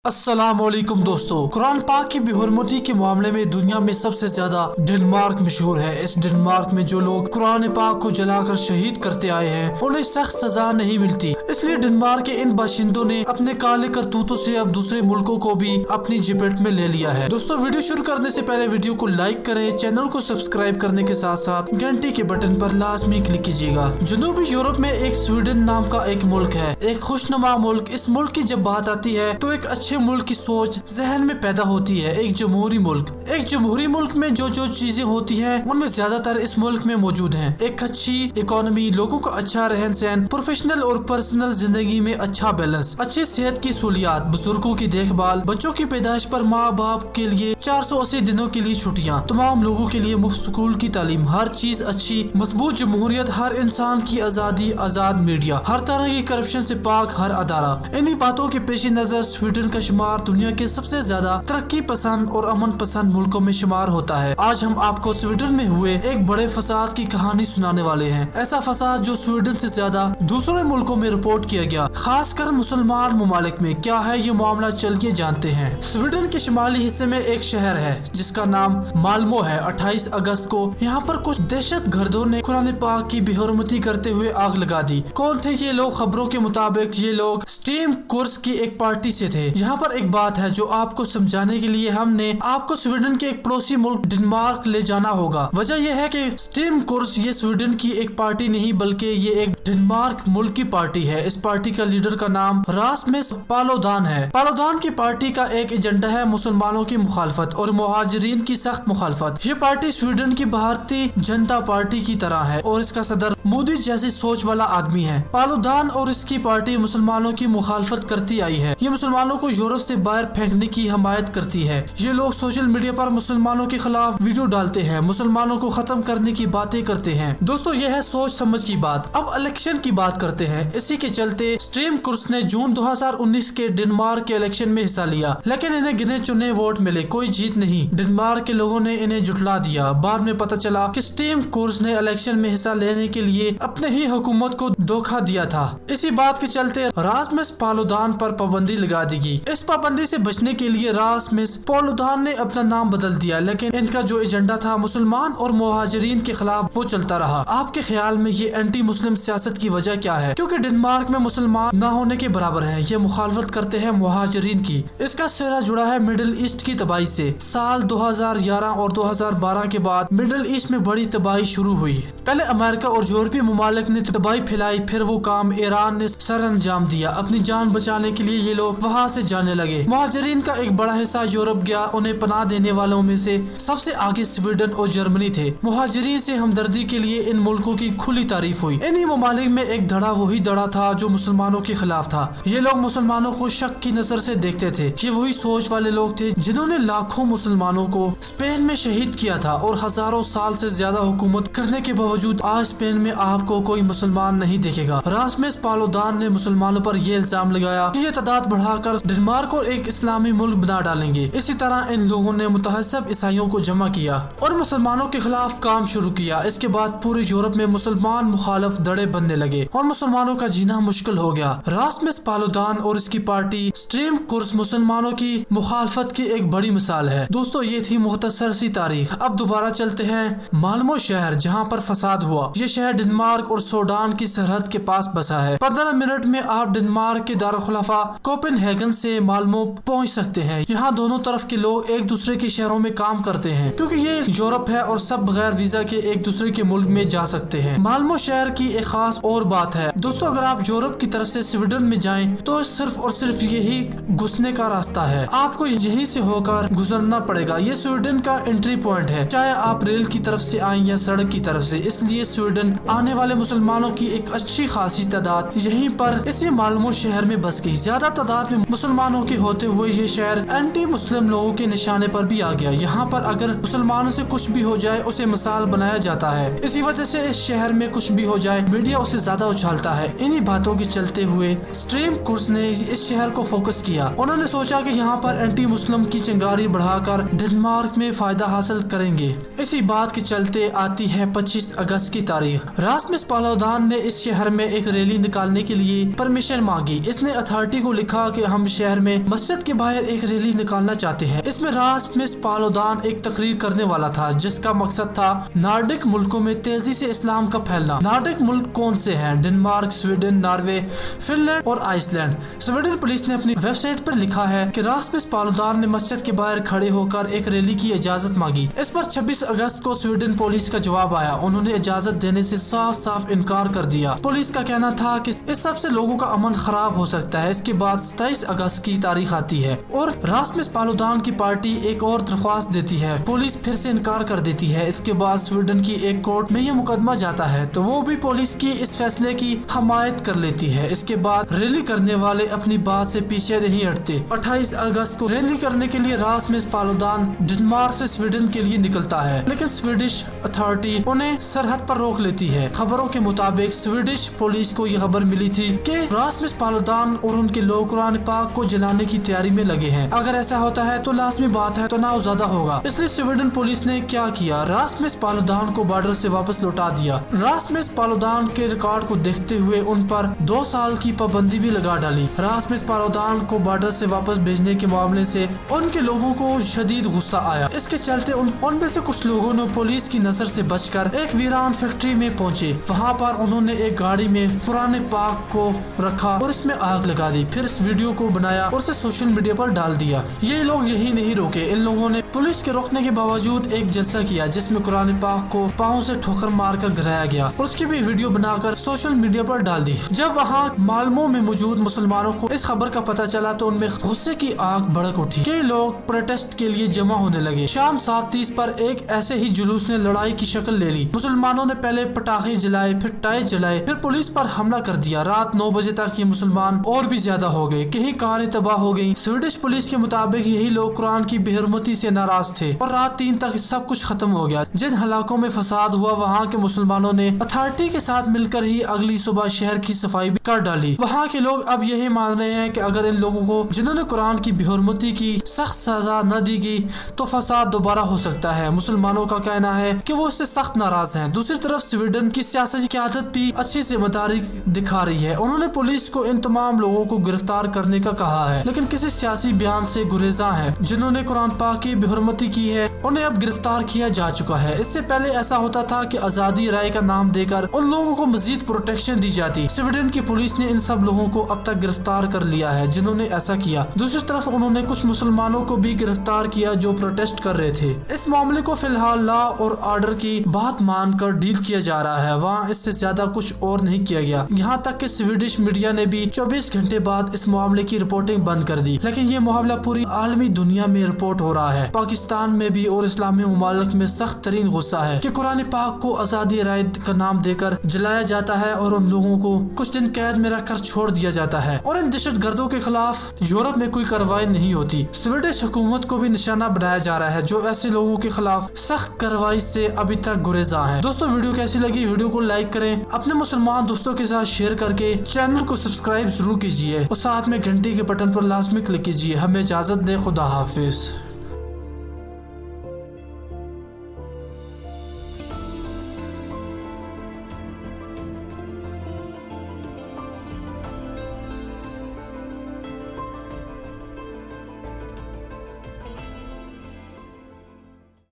अस्सलाम वालेकुम दोस्तों, कुरान पाक की बेहुरमती के मामले में दुनिया में सबसे ज्यादा डेनमार्क मशहूर है। इस डेनमार्क में जो लोग कुरान पाक को जलाकर शहीद करते आए हैं उन्हें सख्त सजा नहीं मिलती, इसलिए डेनमार्क के इन बाशिंदों ने अपने काले करतूतों से अब दूसरे मुल्कों को भी अपनी जिपेट में ले लिया है। दोस्तों, वीडियो शुरू करने से पहले वीडियो को लाइक करें, चैनल को सब्सक्राइब करने के साथ साथ घंटी के बटन पर लाजमी क्लिक कीजिएगा। जनूबी यूरोप में एक स्वीडन नाम का एक मुल्क है, एक खुशनुमा मुल्क। इस मुल्क की जब बात आती है तो एक अच्छे मुल्क की सोच जहन में पैदा होती है। एक जमहूरी मुल्क में जो चीजें होती हैं उनमें ज्यादातर इस मुल्क में मौजूद हैं। एक अच्छी इकोनॉमी, लोगों का अच्छा रहन सहन, प्रोफेशनल और पर्सनल जिंदगी में अच्छा बैलेंस, अच्छी सेहत की सहूलियात, बुजुर्गों की देखभाल, बच्चों की पैदाइश पर माँ बाप के लिए 480 दिनों के लिए छुट्टियाँ, तमाम लोगों के लिए मुफ्त स्कूल की तालीम, हर चीज अच्छी, मजबूत जमहूरियत, हर इंसान की आजादी, आजाद मीडिया, हर तरह की करप्शन से पाक हर अदारा। इन्हीं बातों के पेश नजर स्वीडन का शुमार दुनिया के सबसे ज्यादा तरक्की पसंद और अमन पसंद मुल्कों में शुमार होता है। आज हम आपको स्वीडन में हुए एक बड़े फसाद की कहानी सुनाने वाले हैं। ऐसा फसाद जो स्वीडन से ज्यादा दूसरे मुल्कों में रिपोर्ट किया गया, खासकर मुसलमान ममालिक में। क्या है ये मामला, चलिए जानते हैं। स्वीडन के शिमाली हिस्से में एक शहर है जिसका नाम माल्मो है। 28 अगस्त को यहाँ पर कुछ दहशत गर्दों ने कुरान पाक की बेहुरमती करते हुए आग लगा दी। कौन थे ये लोग? खबरों के मुताबिक ये लोग स्टीम कोर्स की एक पार्टी से थे। यहाँ पर एक बात है जो आपको समझाने के लिए हमने आपको स्वीडन के एक पड़ोसी मुल्क डेनमार्क ले जाना होगा। वजह यह है कि स्टीम कोर्स ये स्वीडन की एक पार्टी नहीं बल्कि ये एक डेनमार्क मुल्क की पार्टी है। इस पार्टी का लीडर का नाम रासमस पालोदान है। पालोदान की पार्टी का एक एजेंडा है मुसलमानों की मुखालफत और मुहाजिरीन की सख्त मुखालफत। ये पार्टी स्वीडन की भारतीय जनता पार्टी की तरह है और इसका सदर मोदी जैसी सोच वाला आदमी है। पालोदान और इसकी पार्टी मुसलमानों की मुखालफत करती आई है। ये मुसलमानों को यूरोप से बाहर फेंकने की हिमायत करती है। ये लोग सोशल मीडिया पर मुसलमानों के खिलाफ वीडियो डालते हैं, मुसलमानों को खत्म करने की बातें करते हैं। दोस्तों, ये है सोच समझ की बात। अब इलेक्शन की बात करते हैं। इसी के चलते स्टीम कोर्स ने जून 2019 के डेनमार्क के इलेक्शन में हिस्सा लिया, लेकिन इन्हें गिने चुने वोट मिले, कोई जीत नहीं। डेनमार्क के लोगों ने इन्हें जुटला दिया। बाद में पता चला कि स्टीम कोर्स ने इलेक्शन में हिस्सा लेने के लिए अपने ही हुकूमत को धोखा दिया था। इसी बात के चलते रासमस पालोदान पर पाबंदी लगा दी गई। इस पाबंदी से बचने के लिए रासमस पालोदान ने अपना नाम बदल दिया, लेकिन इनका जो एजेंडा था मुसलमान और मुहाजिरीन के खिलाफ वो चलता रहा। आपके ख्याल में ये एंटी मुस्लिम सियासत की वजह क्या है? क्योंकि डेनमार्क में मुसलमान न होने के बराबर हैं। ये मुखालफत करते हैं मुहाजिरीन की। इसका सिरा जुड़ा है मिडिल ईस्ट की तबाही से। साल 2011 और 2012 के बाद मिडिल ईस्ट में बड़ी तबाही शुरू हुई। पहले अमेरिका और यूरोपीय ममालिक ने तबाही फैलाई, फिर वो काम ईरान ने सर अंजाम दिया। अपनी जान बचाने के लिए ये लोग वहाँ से जाने लगे। मुहाजिरीन का एक बड़ा हिस्सा यूरोप गया। उन्हें पनाह देने वालों में से सबसे आगे स्वीडन और जर्मनी थे। मुहाजिरीन से हमदर्दी के लिए इन मुल्कों की खुली तारीफ हुई। इन्हीं ममालिक में एक धड़ा वही धड़ा था जो मुसलमानों के खिलाफ था। ये लोग मुसलमानों को शक की नजर से देखते थे। ये वही सोच वाले लोग थे जिन्होंने लाखों मुसलमानों को स्पेन में शहीद किया था और हजारों साल से ज्यादा हुकूमत करने के बावजूद आज स्पेन में आपको कोई मुसलमान नहीं देखेगा। रासमस पालोदान ने मुसलमानों पर यह इल्जाम लगाया कि ये तादाद बढ़ाकर डेनमार्क को एक इस्लामी मुल्क बना डालेंगे। इसी तरह इन लोगों ने मुतहस्सब ईसाइयों को जमा किया और मुसलमानों के खिलाफ काम शुरू किया। इसके बाद पूरे यूरोप में मुसलमान मुखालिफ दड़े बनने लगे और मुसलमानों का जीना मुश्किल हो गया। रासमस पालोदान और इसकी पार्टी स्टीम कोर्स मुसलमानों की मुखालफत की एक बड़ी मिसाल है। दोस्तों, ये थी मुख्तसर सी तारीख। अब दोबारा चलते हैं माल्मो शहर जहाँ पर फसाद हुआ। ये शहर डेनमार्क और सूडान की सरहद के पास बसा है। 15 मिनट में आप डेनमार्क के दारुल-खुलफा कोपेनहेगन से माल्मो पहुँच सकते हैं। यहाँ दोनों तरफ के लोग एक दूसरे के शहरों में काम करते हैं क्योंकि ये यूरोप है और सब बगैर वीजा के एक दूसरे के मुल्क में जा सकते हैं। माल्मो शहर की एक खास और बात है दोस्तों, अगर आप यूरोप की तरफ से स्वीडन में जाएं तो सिर्फ और सिर्फ यही घुसने का रास्ता है। आपको यहीं से होकर गुजरना पड़ेगा। ये स्वीडन का एंट्री पॉइंट है, चाहे आप रेल की तरफ से आए या सड़क की तरफ से। इसलिए स्वीडन आने वाले मुसलमानों की एक अच्छी खासी तादाद यहीं पर इसी माल्मो शहर में बस गई। ज्यादा तादाद में मुसलमानों के होते हुए ये शहर एंटी मुस्लिम लोगों के निशाने पर भी بھی آ گیا. یہاں پر اگر مسلمانوں سے کچھ بھی ہو جائے اسے مثال بنایا جاتا ہے. اسی وجہ سے اس شہر میں کچھ بھی ہو جائے میڈیا اسے زیادہ اچھالتا ہے. انہی باتوں کے چلتے ہوئے اسٹریم کورس نے اس شہر کو فوکس کیا. انہوں نے سوچا کہ یہاں پر اینٹی مسلم کی چنگاری بڑھا کر ڈنمارک میں فائدہ حاصل کریں گے. اسی بات کے چلتے آتی ہے 25 اگست کی تاریخ. راسمس پالودان نے اس شہر میں ایک ریلی نکالنے کے لیے پرمیشن مانگی. اس نے اتھارٹی کو لکھا کہ ہم شہر میں مسجد کے باہر ایک ریلی نکالنا چاہتے ہیں. اس میں راسمس پالودان ایک تقریر کرنے والا تھا جس کا مقصد تھا نارڈک ملکوں میں تیزی سے اسلام کا پھیلنا. نارڈک ملک کون سے ہیں؟ Denmark, Sweden, Norway, Finland اور آئس لینڈ. سویڈن پولیس نے اپنی ویب سائٹ پر لکھا ہے کہ راسمس پالودان نے مسجد کے باہر کھڑے ہو کر ایک ریلی کی اجازت مانگی. اس پر 26 اگست کو سویڈن پولیس کا جواب آیا. انہوں نے اجازت دینے سے صاف صاف انکار کر دیا. پولیس کا کہنا تھا کہ اس سب سے لوگوں کا امن خراب ہو سکتا ہے. اس کے بعد 27 اگست کی تاریخ آتی ہے اور راسمس پالودان کی پارٹی ایک اور درخواست دیتی ہے. پولیس پھر سے انکار کر دیتی ہے. اس کے بعد سویڈن کی ایک کورٹ میں یہ مقدمہ جاتا ہے تو وہ بھی پولیس کی اس فیصلے کی حمایت کر لیتی ہے. اس کے بعد ریلی کرنے والے اپنی بات سے پیچھے نہیں ہٹتے. 28 اگست کو ریلی کرنے کے لیے راسمس پالودان ڈنمارک سے سویڈن کے لیے نکلتا ہے لیکن سویڈش اتھارٹی انہیں سرحد پر روک لیتی ہے. خبروں کے مطابق سویڈش پولیس کو یہ خبر ملی تھی کہ راسمس پالودان اور ان کے لوگ قرآن پاک کو جلانے کی تیاری میں لگے ہیں. اگر ایسا ہوتا ہے تو لازمی بات ہے تناؤ زیادہ ہوگا. اس لیے سویڈن پولیس نے کیا کیا؟ راسمس پالودان کو بارڈر سے واپس لوٹا دیا. راسمس پالودان کے ریکارڈ کو دیکھتے ہوئے ان پر 2 سال کی پابندی بھی لگا ڈالی. راسمس پالودان کو بارڈر سے واپس بھیجنے کے معاملے سے ان کے لوگوں کو شدید غصہ آیا. اس کے چلتے ان میں سے کچھ لوگوں نے پولیس کی نظر سے بچ کر ایک ویران فیکٹری میں پہنچے. وہاں پر انہوں نے ایک گاڑی میں قرآن پاک کو رکھا اور اس میں آگ لگا دی. پھر اس ویڈیو کو بنایا اور اسے سوشل میڈیا پر ڈال دیا. یہ لوگ یہی نہیں روکے. ان لوگوں نے پولیس کے روکنے کے باوجود ایک جلسہ کیا جس میں قرآن پاک کو پاؤں سے ٹھوکر مار کر گرایا گیا اور اس کی بھی ویڈیو بنا کر سوشل میڈیا پر ڈال دی. جب وہاں مالمو میں موجود مسلمانوں کو اس خبر کا پتہ چلا تو ان میں غصے کی آگ بھڑک اٹھی. کئی لوگ پروٹیسٹ کے لیے جمع ہونے لگے. شام 7:30 پر ایک ایسے ہی جلوس نے لڑائی کی شکل لے لی. مسلمانوں نے پہلے پٹاخے جلائے، پھر ٹائر جلائے، پھر پولیس پر حملہ کر دیا. رات 9 بجے تک یہ مسلمان اور بھی زیادہ ہو گئے. کہیں کاریں تباہ ہو گئی. سویڈش پولیس کے مطابق یہی لوگ قرآن کی بے حرمتی سے ناراض تھے اور رات 3 تک سب کچھ ختم ہو گیا. جن علاقوں میں فساد ہوا وہاں کے مسلمانوں نے اتھارٹی کے ساتھ مل کر ہی اگلی صبح شہر کی صفائی بھی کر ڈالی. وہاں کے لوگ اب یہی مان رہے ہیں کہ اگر ان لوگوں کو جنہوں نے قرآن کی بے حرمتی کی سخت سزا نہ دی گئی تو فساد دوبارہ ہو سکتا ہے. مسلمانوں کا کہنا ہے کہ وہ اس سے سخت ناراض ہیں. دوسری طرف سویڈن کی سیاسی قیادت بھی اچھی ذمہ داری دکھا رہی ہے. انہوں نے پولیس کو ان تمام لوگوں کو گرفتار کرنے کا کہا ہے لیکن کسی سیاسی بیان سے گریزاں ہیں. جنہوں نے قرآن پاک کی بے حرمتی کی ہے انہیں اب گرفتار کیا جا چکا ہے. اس سے پہلے ایسا ہوتا تھا کہ آزادی رائے کا نام دے کر ان لوگوں کو مزید پروٹیکشن دی جاتی. سویڈن کی پولیس نے ان سب لوگوں کو اب تک گرفتار کر لیا ہے جنہوں نے ایسا کیا. دوسری طرف انہوں نے کچھ مسلمانوں کو بھی گرفتار کیا جو پروٹیسٹ کر رہے تھے. اس معاملے کو فی الحال لا اور آرڈر کی بات مان کر ڈیل کیا جا رہا ہے. وہاں اس سے زیادہ کچھ اور نہیں کیا گیا. یہاں تک کہ سویڈش میڈیا نے بھی 24 گھنٹے بعد اس معاملے کی رپورٹنگ بند کر دی. لیکن یہ معاملہ پوری عالمی دنیا میں رپورٹ ہو رہا ہے. پاکستان میں بھی اور اسلامی ممالک میں سخت ترین غصہ ہے کہ قرآن پاک کو آزادی رائے کا نام دے کر جلایا جاتا ہے اور ان لوگوں کو کچھ دن قید میں رکھ کر چھوڑ دیا جاتا ہے اور ان دہشت گردوں کے خلاف یورپ میں کوئی کارروائی نہیں ہوتی. سویڈش حکومت کو بھی نشانہ بنایا جا رہا ہے جو ایسے لوگوں کے خلاف سخت کارروائی سے ابھی تک گریزاں ہیں. دوستو ویڈیو کیسی لگی؟ ویڈیو کو لائک کریں، اپنے مسلمان دوستوں کے ساتھ شیئر کر کے چینل کو سبسکرائب ضرور کیجیے اور ساتھ میں گھنٹی کے بٹن پر لازمی کلک کیجیے. ہمیں اجازت دیں. خدا حافظ.